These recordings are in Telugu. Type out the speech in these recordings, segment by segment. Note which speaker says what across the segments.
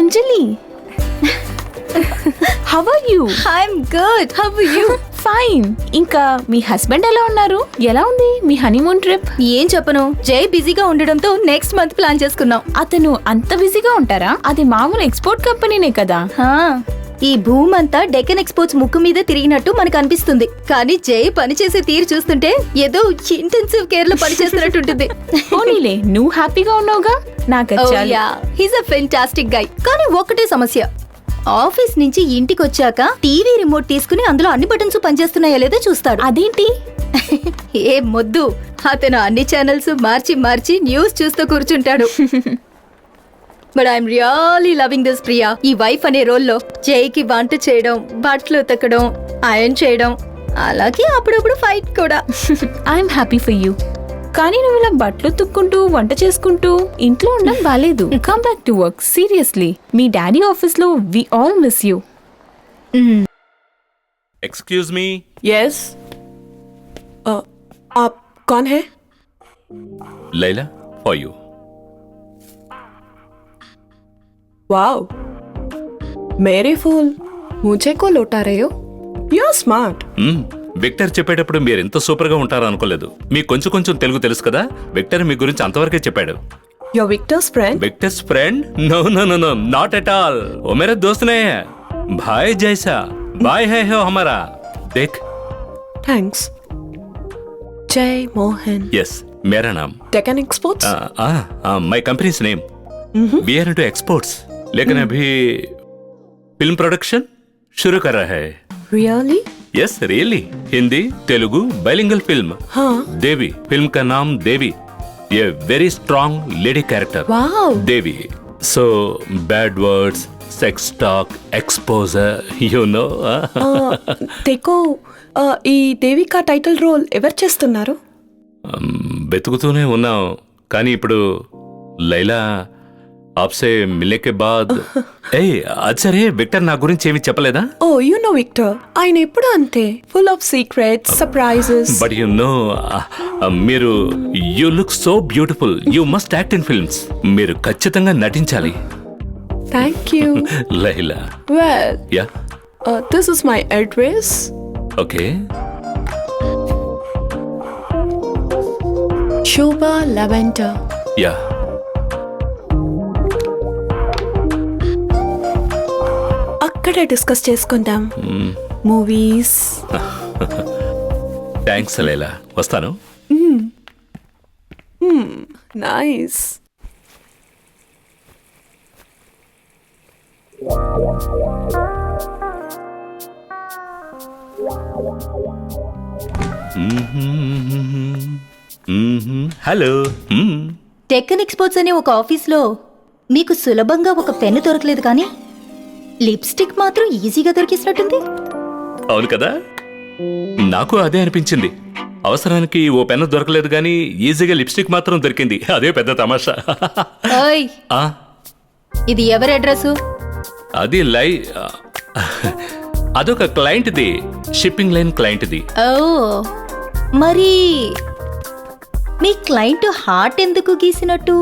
Speaker 1: Anjali. How are you?
Speaker 2: I'm good. How are you?
Speaker 1: Fine. ఇంకా మీ హస్బెండ్ ఎలా ఉన్నారు? ఎలా ఉంది మీ హనీమూన్ ట్రిప్?
Speaker 2: ఏం చెప్పను, జై బిజీగా ఉండడంతో నెక్స్ట్ మంత్ ప్లాన్ చేసుకున్నాం.
Speaker 1: అతను అంత బిజీగా ఉంటారా? అది మామూలు ఎక్స్పోర్ట్ కంపెనీనే కదా.
Speaker 2: ఈ భూమి అంతా డెక్కన్ ఎక్స్పోర్ట్స్ ముక్కు మీద తిరిగినట్టు మనకు అనిపిస్తుంది, కానీ జై పనిచేసే తీరు చూస్తుంటే ఏదో ఇంటెన్సివ్ కేర్ లో పనిచేస్తున్నట్టుంటుంది.
Speaker 1: పోనీలే, నువ్వు హ్యాపీగా ఉన్నావుగా. నాకు
Speaker 2: హీస్ అ ఫెంటాస్టిక్ గై. కానీ ఒక్కటే సమస్య, ఆఫీస్ నుంచి ఇంటికి వచ్చాక టీవీ రిమోట్ తీసుకుని అందులో అన్ని బటన్స్ పనిచేస్తున్నాయా లేదో చూస్తాడు.
Speaker 1: అదేంటి?
Speaker 2: ఏ మొద్దు, అతను అన్ని ఛానల్స్ మార్చి మార్చి న్యూస్ చూస్తూ కూర్చుంటాడు. But I'm really loving this Priya. ఈ వైఫ్ అనే రోల్లో జైకి వంట చేయడం, బట్టలు ఉతకడం, ఐరన్ చేయడం, అలాగే అప్పుడప్పుడు ఫైట్ కూడా.
Speaker 1: I'm happy for you. కానీ నువ్వు ఇలా బట్టలు తుక్కుంటూ వంట చేసుకుంటూ ఇంట్లో ఉండడం బాలేదు. Come back to work seriously. మీ డాడీ ఆఫీస్ లో we all miss you.
Speaker 3: Excuse me.
Speaker 4: Yes. आप कौन है?
Speaker 3: Laila for you.
Speaker 4: वाओ, मेरे फूल मुझे को लौटा रहे हो. You are smart.
Speaker 3: విక్టర్ చెప్పేటప్పుడు మీరు ఎంత సూపర్ గా ఉంటారో అనుకోలేదు. మీకు కొంచెం కొంచెం తెలుగు తెలుసు కదా. విక్టర్ మీ గురించి అంతవరకే చెప్పాడు.
Speaker 4: You're Victor's friend?
Speaker 3: Victor's friend? No no no no, not at all. वो मेरा दोस्त नहीं है, भाई जैसा. भाई है हो हमारा. देख.
Speaker 4: Thanks. जय मोहन.
Speaker 3: यस, मेरा नाम.
Speaker 4: Deccan Exports?
Speaker 3: My company's name. We are into exports, लेकिन अभी फिल्म प्रोडक्शन शुरू कर रहा है.
Speaker 4: Really?
Speaker 3: Yes really. Hindi Telugu bilingual film.
Speaker 4: हाँ.
Speaker 3: देवी. फिल्म का नाम देवी. ये very strong lady character.
Speaker 4: Wow.
Speaker 3: Devi. So bad words, sex talk, exposure, you know.
Speaker 4: देखो, ఈ దేవిక టైటిల్ రోల్ ఎవరు చేస్తున్నారు?
Speaker 3: వెతుకుతూనే ఉన్నాం, కానీ ఇప్పుడు లైలా आपसे मिलने के बाद అది సరే, విక్టర్ నా గురించి ఏమీ చెప్పలేదా?
Speaker 4: ఓ యు నో విక్టర్, ఆయన ఎప్పుడు అంతే, full of secrets, surprises.
Speaker 3: But you know, మీరు you look so beautiful. You must act in films. మీరు ఖచ్చితంగా నటించాలి.
Speaker 4: Thank you.
Speaker 3: Laila.
Speaker 4: Well,
Speaker 3: yeah,
Speaker 4: this is my address.
Speaker 3: Okay.
Speaker 4: Shobha lavender.
Speaker 3: Yeah.
Speaker 4: అక్కడే డిస్కస్ చేసుకుందాం. మూవీస్.
Speaker 3: థ్యాంక్స్ లైలా, వస్తాను.
Speaker 4: నైస్.
Speaker 3: హలో.
Speaker 2: డెక్కన్ ఎక్స్పోర్ట్స్ అనే ఒక ఆఫీస్లో మీకు సులభంగా ఒక పెన్ను దొరకలేదు, కానీ లిప్స్టిక్ మాత్రం ఈజీగా దొరికిసినట్టుంది.
Speaker 3: అవును కదా, నాకు అదే అనిపించింది. అవసరానికి ఓ పెన్ను దొరకలేదు, కానీ ఈజీగా లిప్స్టిక్ మాత్రం దొరికింది. అదే పెద్ద తమాషా.
Speaker 2: ఓయ్, ఇది ఎవరి అడ్రస్?
Speaker 3: అది అదొక క్లయింట్ది, షిప్పింగ్ లైన్ క్లయింట్ది.
Speaker 2: ఓ, మరి మీ క్లయింట్ హార్ట్ ఎందుకు గీసినట్టు?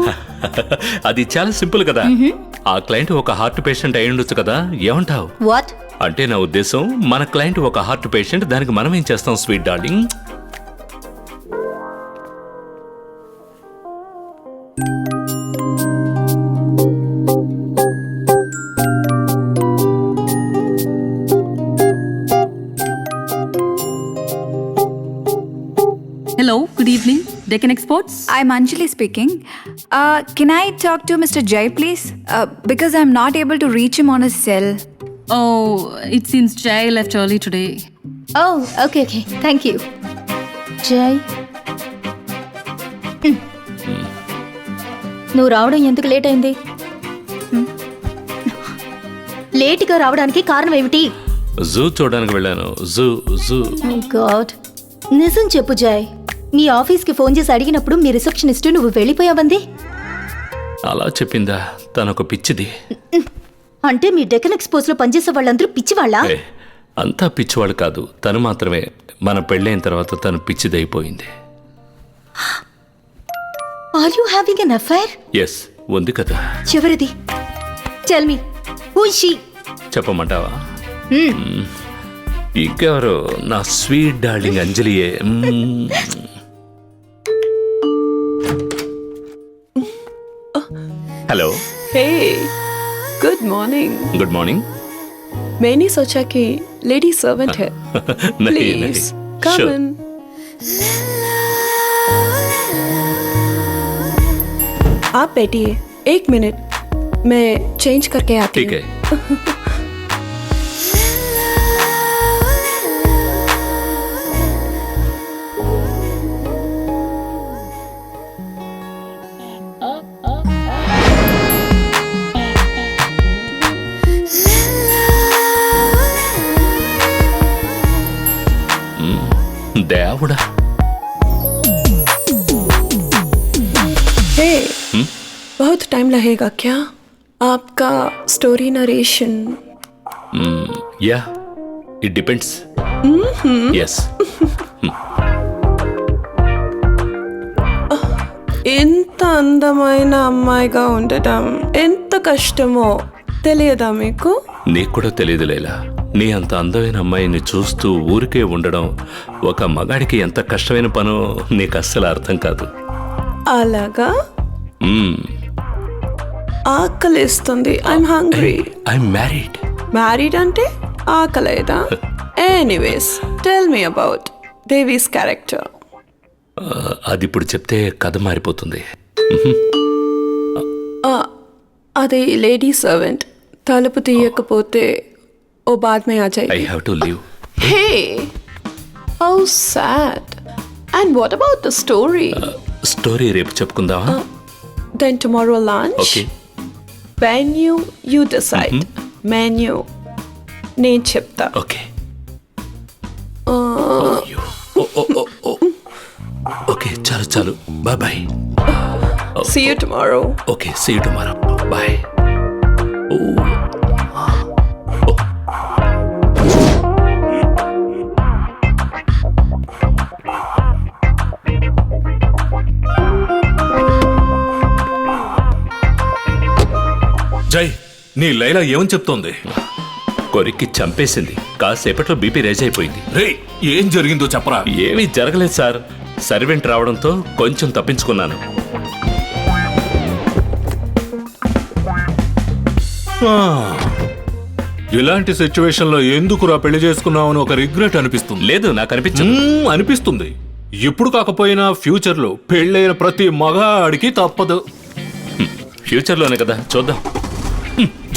Speaker 3: అది చాలా సింపుల్ కదా. ఆ క్లయింట్ ఒక హార్ట్ పేషెంట్ అయి ఉండొచ్చు కదా. ఏమంటావు?
Speaker 2: వాట్
Speaker 3: అంటే నా ఉద్దేశం, మన క్లయింట్ ఒక హార్ట్ పేషెంట్, దానికి మనం ఏం చేస్తాం sweet darling?
Speaker 5: Hello, good evening, Deccan Exports.
Speaker 6: I'm Anjali speaking. Can I talk to Mr. Jai, please? Because I'm not able to reach him on his cell.
Speaker 5: Oh, it seems Jai left early today.
Speaker 2: Oh, okay okay, thank you. Jai, నువ్వు రావడం ఎందుకు లేట్ అయింది? లేట్గా రావడానికి కారణం ఏమిటి?
Speaker 3: జూ చూడడానికి వెళ్ళాను. జూ.
Speaker 2: గాడ్, నిజం చెప్పు జై. నీ ఆఫీస్కి ఫోన్ చేసి అడిగినప్పుడు మీ రిసెప్షనిస్ట్ నువ్వు వెళ్ళిపోయావంది.
Speaker 3: అలా చెప్పిందా? తనొక పిచ్చిది.
Speaker 2: అంటే మీ డెక్కన్ ఎక్స్పోర్ట్స్ లో పనిచేసే వాళ్ళందరూ పిచ్చివాళ్ళా?
Speaker 3: అంతా పిచ్చివాళ్ళు కాదు, తను మాత్రమే. మన పెళ్ళైన తర్వాత తను పిచ్చిదైపోయింది.
Speaker 2: Are you having an affair?
Speaker 3: Yes, ఉంది కదా.
Speaker 2: చివరిది tell me who is she?
Speaker 3: చెప్పమంటావా ఇంకెవరు నా స్వీట్ డార్లింగ్ అంజలియే. Hello
Speaker 4: hey good morning.
Speaker 3: Good morning.
Speaker 4: मैंने सोचा कि लेडी सर्वेंट है.
Speaker 3: नहीं
Speaker 4: प्लीज
Speaker 3: नहीं
Speaker 4: कम
Speaker 3: Sure.
Speaker 4: इन. आप बैठिए 1 मिनट, मैं चेंज करके आती
Speaker 3: ठीक
Speaker 4: हूँ.
Speaker 3: है. దేవుడా.
Speaker 4: हे बहुत टाइम लगेगा क्या आपका story narration?
Speaker 3: Yeah it depends. Yes.
Speaker 4: ఎంత అందమైన అమ్మాయిగా ఉండటం ఎంత కష్టమో తెలియదా మీకు?
Speaker 3: నీకు కూడా తెలియదు లైలా. నీ అంత అందమైన అమ్మాయిని చూస్తూ ఊరికే ఉండడం ఒక మగాడికి ఎంత కష్టమైన పనో నీకు అస్సలు అర్థం కాదు.
Speaker 4: అలాగా
Speaker 3: మ్మ్.
Speaker 4: ఆకలిస్తుంది. I'm hungry.
Speaker 3: I'm married.
Speaker 4: Married అంటే ఆకలేదా? Anyways tell me about Devi's character.
Speaker 3: అది ఇప్పుడు చెప్తే కథ మారిపోతుంది.
Speaker 4: అది లేడీ సర్వెంట్. తలుపు తీయకపోతే ఓ బాద్ మే ఆ
Speaker 3: ఐ
Speaker 4: జాయేగి.
Speaker 3: Have to leave.
Speaker 4: Hey how sad. And what about the story?
Speaker 3: Story రేపు చెప్పుకుందామా?
Speaker 4: Then tomorrow lunch.
Speaker 3: Okay.
Speaker 4: Venue you decide. Menu నేను చెప్తా.
Speaker 3: ఓకే. ఓకే చాలు చాలు. Bye bye.
Speaker 4: See you tomorrow.
Speaker 3: Okay see you tomorrow. Bye.
Speaker 7: Jai, నీ లైలా ఏమని చెప్తోంది?
Speaker 3: కొరికి చంపేసింది. కాసేపట్లో బీపీ రేజ్ అయిపోయింది.
Speaker 7: రే, ఏం జరిగిందో చెప్పరా.
Speaker 3: ఏమీ జరగలేదు సార్. సర్వెంట్ రావడంతో కొంచెం తప్పించుకున్నాను.
Speaker 7: ఇలాంటి సిచ్యువేషన్ లో ఎందుకురా పెళ్లి చేసుకున్నావని ఒక రిగ్రెట్ అనిపిస్తుంది.
Speaker 3: లేదు నాకు అనిపించదు.
Speaker 7: అనిపిస్తుంది. ఇప్పుడు కాకపోయినా ఫ్యూచర్ లో పెళ్ళైన ప్రతి మగాడికి తప్పదు.
Speaker 3: ఫ్యూచర్లోనే కదా చూద్దాం.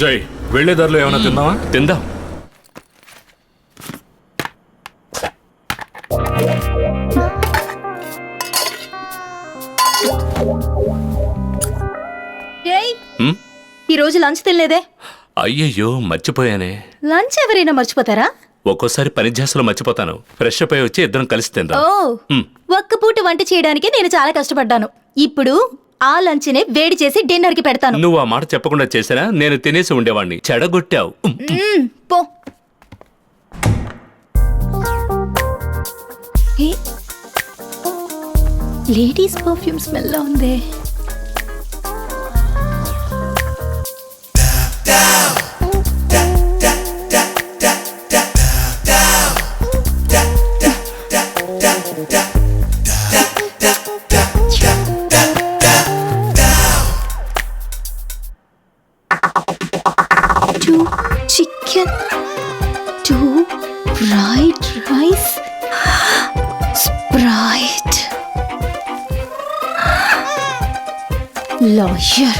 Speaker 7: జై, వెళ్లేదారిలో ఏమైనా తిన్నావా?
Speaker 3: తిందాం.
Speaker 2: ఏయ్,
Speaker 3: హ్మ్?
Speaker 2: ఈ రోజు లంచ్ తినలేదే?
Speaker 3: అయ్యయ్యో మర్చిపోయానే.
Speaker 2: లంచ్ ఎవరైనా మర్చిపోతారా?
Speaker 3: ఒక్కోసారి పని ధ్యాసలో మర్చిపోతాను. ఫ్రెష్ అప్ అయి వచ్చి ఇద్దరం కలిసి తిందాం.
Speaker 2: ఓ,
Speaker 3: మ్.
Speaker 2: ఒక్క పూట వంట చేయడానికి నేను చాలా కష్టపడ్డాను. ఇప్పుడు ఆ లంచ్ నే వేడి చేసి డిన్నర్ కి పెడతాను.
Speaker 3: నువ్వు ఆ మాట చెప్పకుండా చేసినా నేను తినేసి ఉండేవాడిని. చెడగొట్టావు.
Speaker 2: పో. లేడీస్ పర్ఫ్యూమ్ స్మెల్ లా ఉందే. Two chicken, two fried rice, Sprite, lawyer.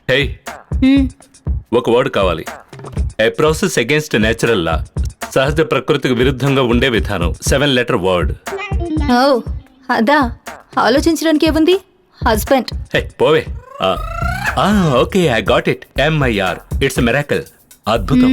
Speaker 3: హే, ఒక వర్డ్ కావాలి. ఏ ప్రాసెస్ అగేన్స్ట్ నేచురల్ లా, సహజ ప్రకృతికి విరుద్ధంగా ఉండే విధానం. 7 letter వర్డ్.
Speaker 2: ఓ, అదా ఆలోచించడానికి ఏముంది? హస్బెండ్.
Speaker 3: హే పోవే. Okay I got it. MIR. It's miracle. అద్భుతం.